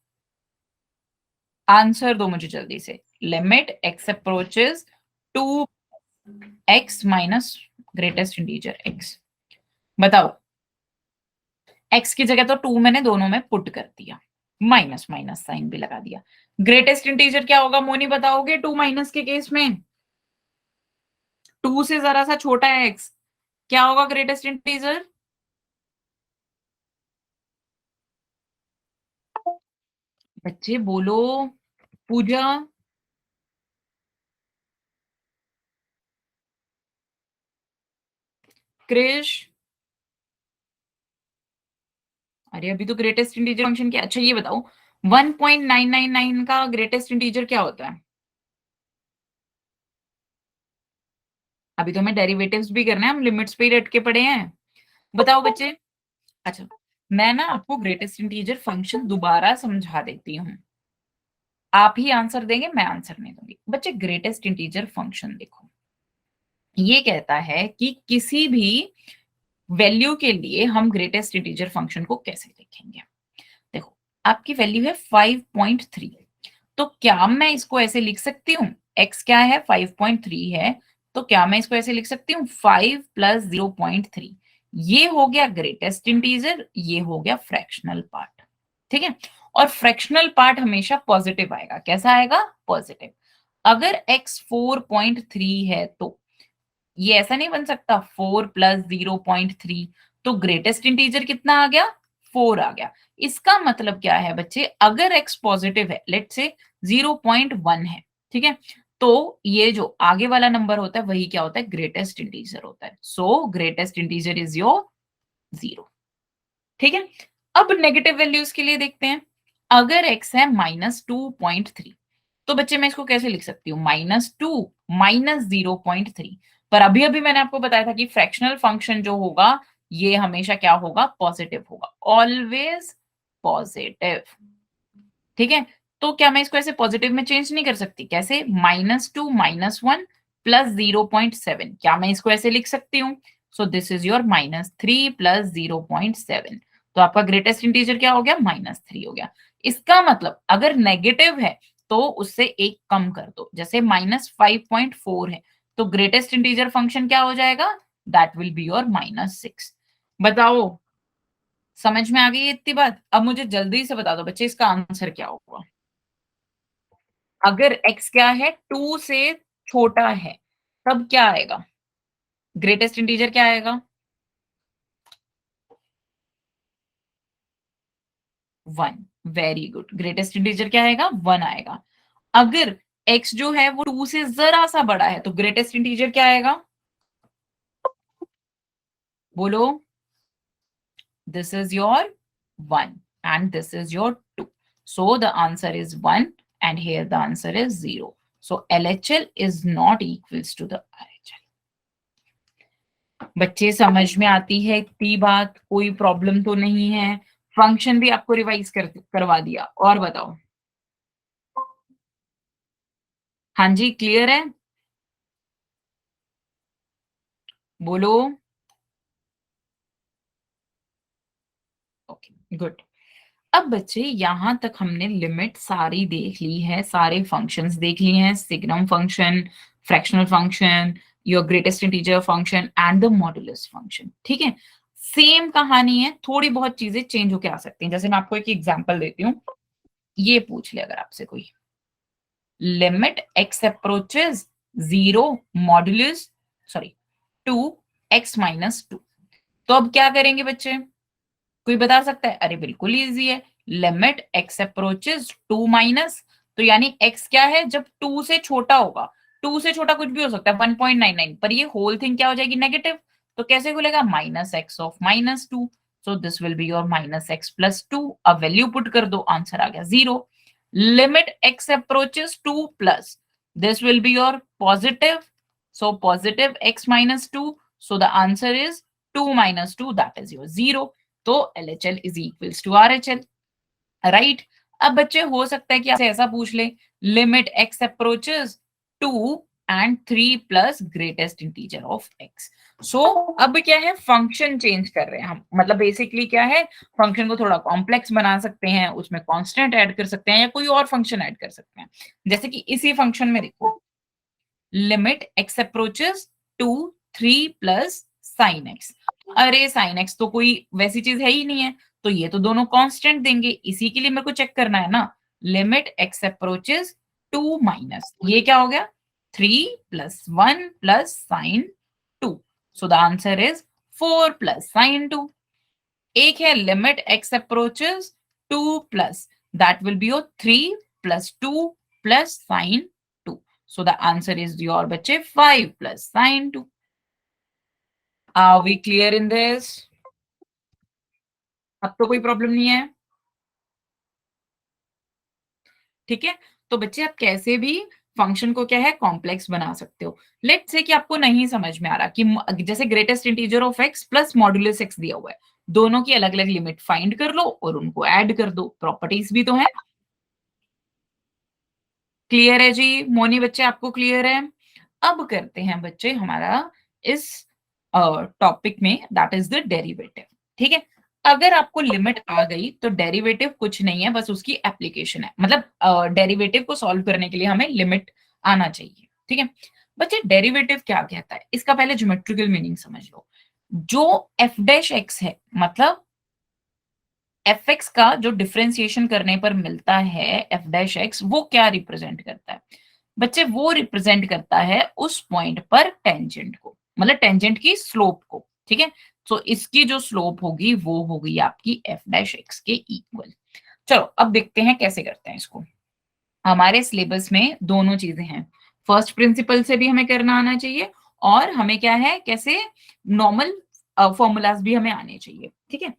answer दो मुझे जल्दी से। Limit x approaches 2 x minus greatest integer x। बताओ। x की जगह तो 2 मैंने दोनों में पुट कर दिया, माइनस माइनस साइन भी लगा दिया। ग्रेटेस्ट इंटीजर क्या होगा मोनी बताओगे? 2 माइनस के केस में 2 से जरा सा छोटा है x, क्या होगा ग्रेटेस्ट इंटीजर? बच्चे बोलो। पूजा, क्रिश, अरे अभी तो ग्रेटेस्ट इंटीजर फंक्शन क्या? अच्छा ये बताओ, 1.999 का ग्रेटेस्ट इंटीजर क्या होता है? अभी तो हमें डेरिवेटिव्स भी करना है, हम लिमिट्स पे ही रट के पड़े हैं। बताओ बच्चे। अच्छा, मैं ना आपको ग्रेटेस्ट इंटीजर फंक्शन दोबारा समझा देती हूँ। आप ही आंसर देंगे, मैं आंसर नहीं दूंगी। बच्चे ग्रेटेस्ट इंटीजर फंक्शन देखो, ये कहता है कि किसी भी वैल्यू के लिए हम ग्रेटेस्ट इंटीजर फंक्शन को कैसे लिखेंगे। देखो, आपकी वैल्यू है 5.3, तो क्या मैं इसको ऐसे लिख सकती हूँ? x क्या है? 5.3 है, तो क्या मैं इसको ऐसे लिख सकती हूँ 5 प्लस 0.3, ये हो गया ग्रेटेस्ट इंटीजर, ये हो गया फ्रैक्शनल पार्ट। ठीक है, और फ्रैक्शनल पार्ट हमेशा पॉजिटिव आएगा। कैसा आएगा? पॉजिटिव। अगर x 4.3 है तो ये ऐसा नहीं बन सकता 4 प्लस 0.3, तो ग्रेटेस्ट इंटीजर कितना आ गया? 4 आ गया। इसका मतलब क्या है बच्चे, अगर x पॉजिटिव है, लेट से 0.1 है, ठीक है, तो ये जो आगे वाला नंबर होता है वही क्या होता है? ग्रेटेस्ट इंटीजर होता है। सो ग्रेटेस्ट इंटीजर इज योर 0। ठीक है, अब नेगेटिव वैल्यूज के लिए देखते हैं। अगर x है -2.3, तो बच्चे मैं इसको कैसे लिख सकती हूँ? -2 -0.3। पर अभी अभी मैंने आपको बताया था कि फ्रैक्शनल फंक्शन जो होगा ये हमेशा क्या होगा? पॉजिटिव होगा, ऑलवेज पॉजिटिव। ठीक है, तो क्या मैं इसको ऐसे पॉजिटिव में चेंज नहीं कर सकती? कैसे? -2 -1 प्लस 0.7, क्या मैं इसको ऐसे लिख सकती हूँ? सो दिस इज योर -3 प्लस 0.7, तो आपका ग्रेटेस्ट इंटीजर क्या हो गया? -3 हो गया। इसका मतलब अगर नेगेटिव है तो उससे एक कम कर दो, जैसे -5.4 है, तो ग्रेटेस्ट इंटीजर फंक्शन क्या हो जाएगा? That will be your -6। बताओ, समझ में आ गई इतनी बात? अब मुझे जल्दी से बता दो बच्चे, इसका आंसर क्या होगा? अगर x क्या है? 2 से छोटा है, तब क्या आएगा? ग्रेटेस्ट इंटीजर क्या आएगा? 1। वेरी गुड, ग्रेटेस्ट इंटीजर क्या आएगा? 1 आएगा। अगर x जो है वो 2 से जरा सा बड़ा है, तो ग्रेटेस्ट इंटीजर क्या आएगा? बोलो। This is your 1 and this is your 2. So the answer is 1 and here the answer is 0. So LHL is not equals to the RHL. बच्चे समझ में आती है इतनी बात? कोई प्रॉब्लम तो नहीं है? फंक्शन भी आपको रिवाइज करवा दिया। और बताओ। हाँ जी, क्लियर है? बोलो। Okay, good. अब बच्चे यहाँ तक हमने लिमिट सारी देख ली है, सारे फंक्शंस देख लिए हैं, signum function, fractional function, your greatest integer function and the modulus function. ठीक है, सेम कहानी है, थोड़ी बहुत चीजें चेंज होके आ सकती हैं। जैसे मैं आपको एक एग्जांपल देती हूँ, ये पूछ ले अगर आपसे कोई, limit x approaches 0 modulus, sorry 2 x minus 2, तो अब क्या करेंगे बच्चे? कोई बता सकता है? अरे बिल्कुल इजी है, लिमिट x अप्रोचेस 2 माइनस, तो यानी x क्या है? जब 2 से छोटा होगा, 2 से छोटा कुछ भी हो सकता है 1.99, पर ये होल थिंग क्या हो जाएगी? नेगेटिव। तो कैसे खुलेगा? -x of -2, so this will be your -x plus 2। अब वैल्यू पुट कर दो, आंसर आ गया 0। Limit x approaches 2 plus, this will be your positive, so positive x minus 2, so the answer is 2 minus 2, that is your 0. तो LHL is equals to RHL, right? अब बच्चे हो सकता है कि आपसे ऐसा पूछ ले, limit x approaches 2 and 3 plus greatest integer of x। सो अब क्या है? फंक्शन चेंज कर रहे हैं हम, मतलब बेसिकली क्या है? फंक्शन को थोड़ा कॉम्प्लेक्स बना सकते हैं, उसमें कांस्टेंट ऐड कर सकते हैं या कोई और फंक्शन ऐड कर सकते हैं। जैसे कि इसी फंक्शन में देखो, limit x approaches 2 3 plus sine x. अरे साइन एक्स तो कोई वैसी चीज है ही नहीं है, तो ये तो दोनों कांस्टेंट देंगे, इसी के लिए मेरे को चेक करना है ना। लिमिट x अप्रोचेस 2 माइनस, ये क्या हो गया? 3 plus 1 plus sign 2, so the answer is 4 plus sign 2। एक है limit x approaches 2 plus, that will be your 3 plus 2 plus sign 2, so the answer is your बच्चे 5 plus sin 2. Are we clear in this? अब तो कोई problem नहीं है? ठीक है, तो बच्चे आप कैसे भी फंक्शन को क्या है? कॉम्प्लेक्स बना सकते हो। लेट्स से कि आपको नहीं समझ में आ रहा कि जैसे greatest integer of x plus modulus x दिया हुआ है, दोनों की अलग अलग लिमिट फाइंड कर लो और उनको ऐड कर दो, प्रॉपर्टीज भी तो है। क्लियर है जी? मोनी बच्चे आपको क्लियर है? अब करते हैं बच्चे हमारा इस टॉपिक में, दैट इज द डेरिवेटिव। ठीक है, अगर आपको लिमिट आ गई तो डेरिवेटिव कुछ नहीं है, बस उसकी एप्लीकेशन है। मतलब डेरिवेटिव को सॉल्व करने के लिए हमें लिमिट आना चाहिए। ठीक है, बच्चे डेरिवेटिव क्या कहता है, इसका पहले ज्योमेट्रिकल मीनिंग समझ लो। जो एफ डैश एक्स है, मतलब एफ एक्स का जो डिफरेंशिएशन करने पर मिलता है एफ डैश एक्स, वो क्या रिप्रेजेंट करता है बच्चे? वो रिप्रेजेंट करता है उस पॉइंट पर टेंजेंट को, मतलब टेंजेंट की स्लोप को, ठीक है। तो इसकी जो स्लोप होगी वो होगी आपकी एफ डैश एक्स के इक्वल। चलो अब देखते हैं कैसे करते हैं इसको। हमारे सिलेबस में दोनों चीजें हैं, फर्स्ट प्रिंसिपल से भी हमें करना आना चाहिए और हमें क्या है, कैसे नॉर्मल फॉर्मूलाज भी हमें आने चाहिए, ठीक है।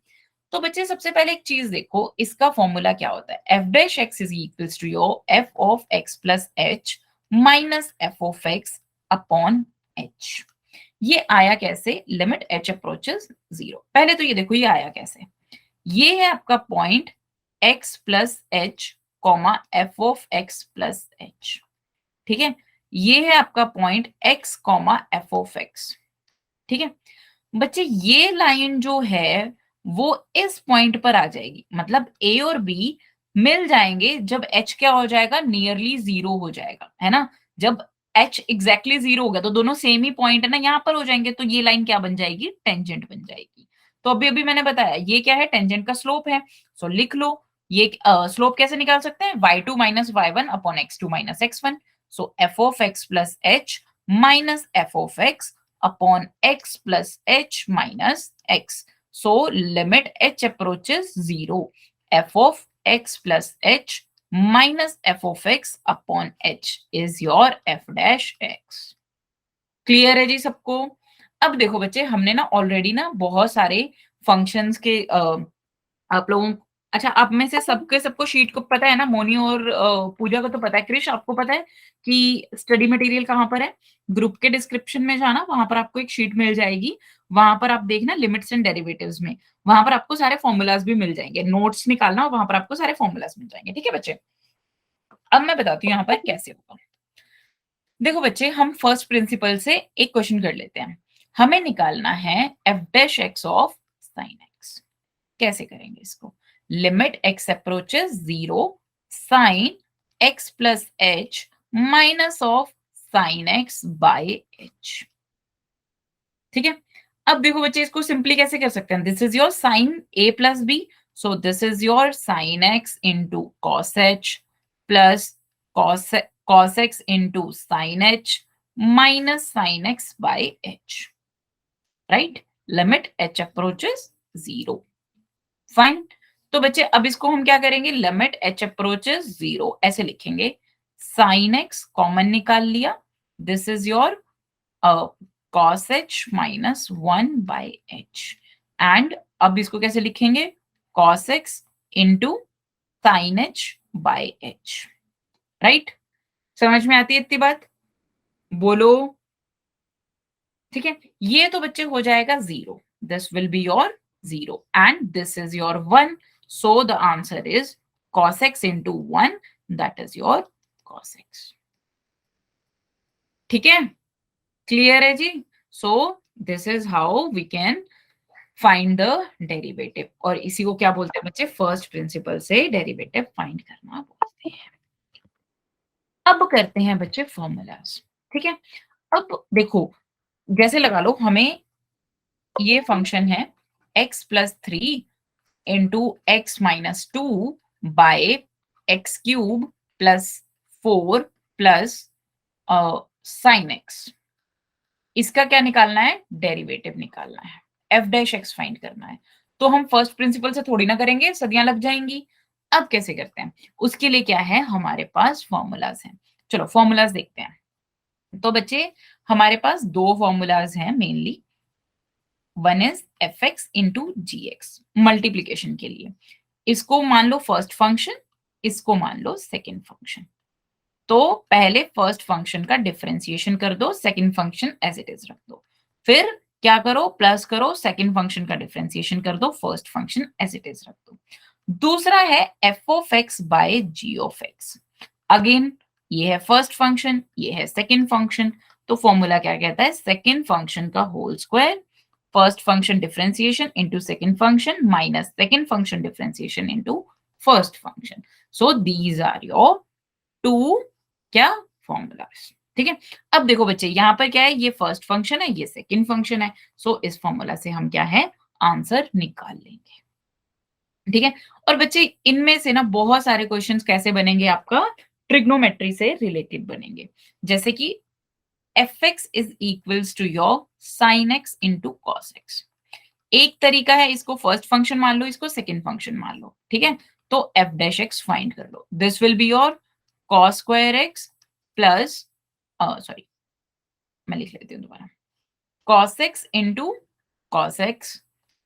तो बच्चे सबसे पहले एक चीज देखो, इसका फॉर्मूला क्या होता है, f dash x is equals to your f of x plus h minus f of x upon h. ये आया कैसे, लिमिट एच अप्रोचेस जीरो। पहले तो ये देखो ये आया कैसे, ये है आपका point x plus H comma F of x plus H, ठीक है। ये है आपका point x comma F of x, ठीक है। बच्चे ये लाइन जो है वो इस पॉइंट पर आ जाएगी, मतलब a और b मिल जाएंगे जब h क्या हो जाएगा, नियरली जीरो हो जाएगा, है ना। जब h एग्जैक्टली जीरो होगा तो दोनों सेम ही पॉइंट है ना, यहाँ पर हो जाएंगे, तो ये लाइन क्या बन जाएगी, टेंजेंट बन जाएगी। तो अभी अभी मैंने बताया ये क्या है, टेंजेंट का स्लोप है। सो लिख लो, ये स्लोप कैसे निकाल सकते हैं, y2 minus y1 upon x2 minus x1। So F of x plus h minus f of x upon x plus h minus x. So limit h approaches 0. F of x plus h minus f of x upon h is your f dash x. Clear है जी सबको? अब देखो बच्चे, हमने ना already ना बहुत सारे फंक्शंस के आप लोगों अच्छा, आप में से सबको शीट को पता है ना, मोनी और पूजा को तो पता है। क्रिश आपको पता है कि स्टडी मटेरियल कहाँ पर है? ग्रुप के डिस्क्रिप्शन में जाना, वहां पर आपको एक शीट मिल जाएगी, वहां पर आप देखना लिमिट्स एंड डेरिवेटिव्स में, वहां पर आपको सारे फॉर्मूलाज भी मिल जाएंगे, नोट्स निकालना वहां पर आपको सारे फॉर्मूलाज मिल जाएंगे, ठीक है बच्चे। अब मैं बताती हूँ यहाँ पर कैसे होगा। देखो बच्चे, हम फर्स्ट प्रिंसिपल से एक क्वेश्चन कर लेते हैं। हमें निकालना है f dash x of sine x. कैसे करेंगे इसको, limit x approaches zero sine x plus h minus of sine x by H, ठीक है। अब देखो बच्चे, इसको सिंपली कैसे कर सकते हैं, this is your sine a plus b, so this is your sine x into cos h plus cos x into sine h minus sine x by h, right. Limit h approaches zero, fine. तो बच्चे अब इसको हम क्या करेंगे, limit h approaches zero ऐसे लिखेंगे, sign x common निकाल लिया, this is your cos h minus 1 by h, and अब इसको कैसे लिखेंगे, cos x into sine h by h, right. समझ में आती है इतनी बात, बोलो, ठीक है। ये तो बच्चे हो जाएगा zero, this will be your zero and this is your 1, so the answer is cos x into 1, that is your cos x, ठीक है, क्लियर है जी। so this is how we can find the derivative, और इसी को क्या बोलते हैं बच्चे, फर्स्ट प्रिंसिपल से डेरिवेटिव फाइंड करना बोलते हैं। अब करते हैं बच्चे फॉर्मूलाज, ठीक है। अब देखो, जैसे लगा लो हमें ये फंक्शन है x plus three into x minus two by x cube plus 4 plus sine x, इसका क्या निकालना है, डेरिवेटिव निकालना है, एफ डैश एक्स फाइंड करना है। तो हम फर्स्ट प्रिंसिपल से थोड़ी ना करेंगे, सदियां लग जाएंगी। अब कैसे करते हैं, उसके लिए क्या है, हमारे पास फॉर्मूलाज हैं। चलो फॉर्मूलाज देखते हैं। तो बच्चे, हमारे पास दो फॉर्मूलाज हैं mainly, one is f x into g x, multiplication के लिए। इसको मान लो फर्स्ट फंक्शन, इसको मान लो सेकेंड फंक्शन। तो पहले फर्स्ट फंक्शन का डिफरेंशिएशन कर दो, second function as it is रख दो, फिर क्या करो, प्लस करो, सेकंड फंक्शन का डिफरेंशिएशन कर दो, first function as it is रख दो। दूसरा है F of x by g of x, again ये है फर्स्ट फंक्शन, ये है सेकंड फंक्शन। तो फॉर्मूला क्या कहता है, सेकंड फंक्शन का whole square, first function differentiation into second function minus second function differentiation into first function. So these are your two क्या फॉर्मूलाज, ठीक है? अब देखो बच्चे यहाँ पर क्या है, ये फर्स्ट फंक्शन है, ये सेकंड फंक्शन है। सो इस फॉर्मूला से हम क्या है, आंसर निकाल लेंगे। ठीक है? और बच्चे इनमें से ना बहुत सारे क्वेश्चंस कैसे बनेंगे आपका, ट्रिग्नोमेट्री से रिलेटेड बनेंगे। जैसे कि fx is equals to your sin x into cos x। एक तरीका है, इसको फर्स्ट फंक्शन मान लो, इसको सेकंड फंक्शन मान लो। ठीक है? तो f डैश x फाइंड कर लो। This will be your cos square x plus, sorry मैं लिख लेती हूँ दोबारा, cos x into cos x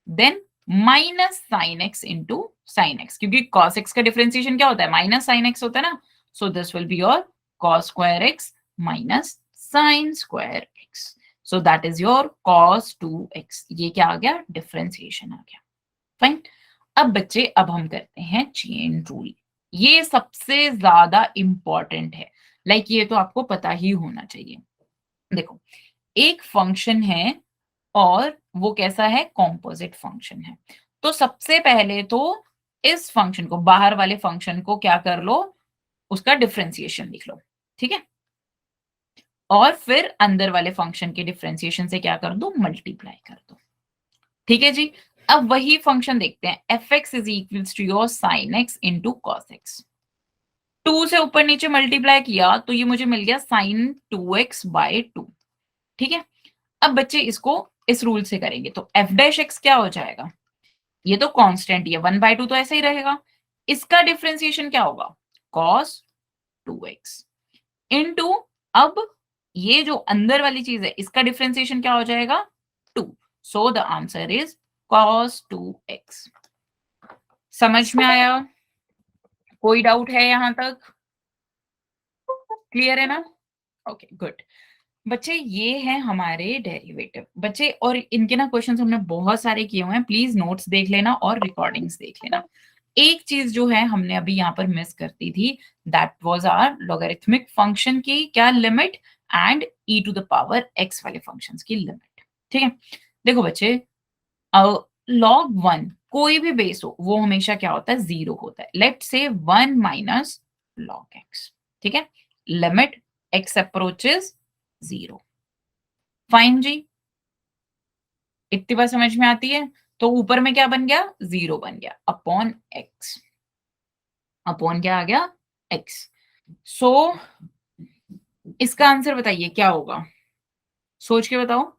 then minus sin x into sin x, क्योंकि cos x का डिफरेंशिएशन क्या होता है, माइनस sin x होता है ना। So this will be your cos square x minus sin square x। So that is your cos 2x। ये क्या आ गया, डिफरेंशिएशन आ गया। फाइन। अब बच्चे, अब हम करते हैं चेन रूल। ये सबसे ज्यादा इंपॉर्टेंट है, ये तो आपको पता ही होना चाहिए। देखो, एक फंक्शन है और वो कैसा है, कॉम्पोजिट फंक्शन है। तो सबसे पहले तो इस फंक्शन को, बाहर वाले फंक्शन को क्या कर लो, उसका डिफरेंशिएशन लिख लो। ठीक है? और फिर अंदर वाले फंक्शन के डिफरेंशिएशन से क्या कर दो, मल्टीप्लाई कर दो। ठीक है जी। अब वही फंक्शन देखते हैं, f x is equals to your sine x into cos x. 2 से ऊपर नीचे मल्टीप्लाई किया तो ये मुझे मिल गया साइन 2x बाय 2। ठीक है? अब बच्चे इसको इस रूल से करेंगे तो एफ डैश एक्स क्या हो जाएगा, ये तो कांस्टेंट ही है, 1/2 तो ऐसे ही रहेगा। इसका डिफरेंशिएशन क्या होगा, cos 2x इनटू, अब ये जो अंदर वाली चीज है इसका डिफरेंशिएशन क्या हो जाएगा, 2। So the answer is cos 2x। समझ में आया? कोई डाउट है यहां तक? क्लियर है ना? Okay good. बच्चे ये है हमारे डेरिवेटिव बच्चे, और इनके ना क्वेश्चंस हमने बहुत सारे किए हुए हैं, प्लीज नोट्स देख लेना और रिकॉर्डिंग्स देख लेना। एक चीज जो है हमने अभी यहाँ पर मिस कर दी थी, that was our logarithmic function की क्या limit and e to the power x वाले फंक्शंस की लिमिट। ठीक है? देखो बच्चे, लॉग 1 कोई भी बेस हो वो हमेशा क्या होता है, जीरो होता है। लेट से 1 माइनस लॉग एक्स। ठीक है? Limit x approaches 0। फाइन जी, इतनी बात समझ में आती है? तो ऊपर में क्या बन गया, 0 बन गया अपॉन x। अपॉन क्या आ गया, x। सो इसका आंसर बताइए क्या होगा, सोच के बताओ।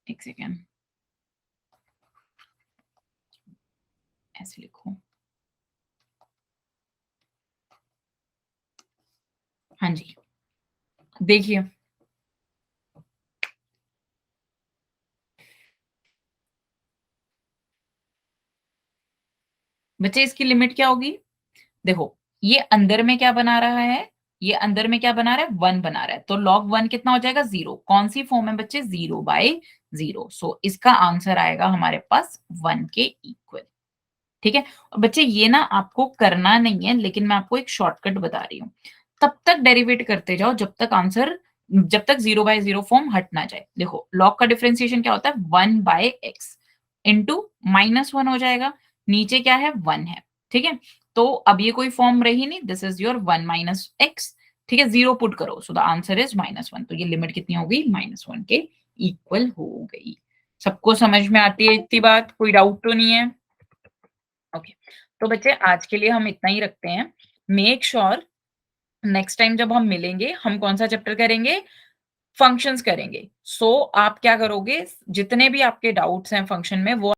एक सेकेंड, ऐसे लिखो। हाँ जी, देखिए बच्चे, इसकी लिमिट क्या होगी, देखो ये अंदर में क्या बना रहा है, ये अंदर में क्या बना रहा है, 1 बना रहा है। तो log 1 कितना हो जाएगा, 0। कौन सी फॉर्म है बच्चे, 0/0। सो इसका आंसर आएगा हमारे पास 1 के इक्वल। ठीक है? और बच्चे ये ना आपको करना नहीं है, लेकिन मैं आपको एक शॉर्टकट बता रही हूँ। तब तक डेरिवेट करते जाओ जब तक 0/0 फॉर्म हट ना जाए। देखो log का डिफरेंशिएशन क्या होता है, 1/x इंटू -1 हो जाएगा। नीचे क्या है, 1 है। ठीक है? तो अब ये कोई फॉर्म रही नहीं, this is your 1 minus x. ठीक है? 0 पुट करो, सो द आंसर इज -1। तो ये लिमिट कितनी हो गई, -1 के इक्वल हो गई। सबको समझ में आती है इतनी बात, कोई डाउट तो नहीं है? ओके। तो बच्चे आज के लिए हम इतना ही रखते हैं। मेक श्योर नेक्स्ट टाइम जब हम मिलेंगे, हम कौन सा चैप्टर करेंगे, फंक्शंस करेंगे। सो आप क्या करोगे, जितने भी आपके डाउट्स हैं फंक्शन में वो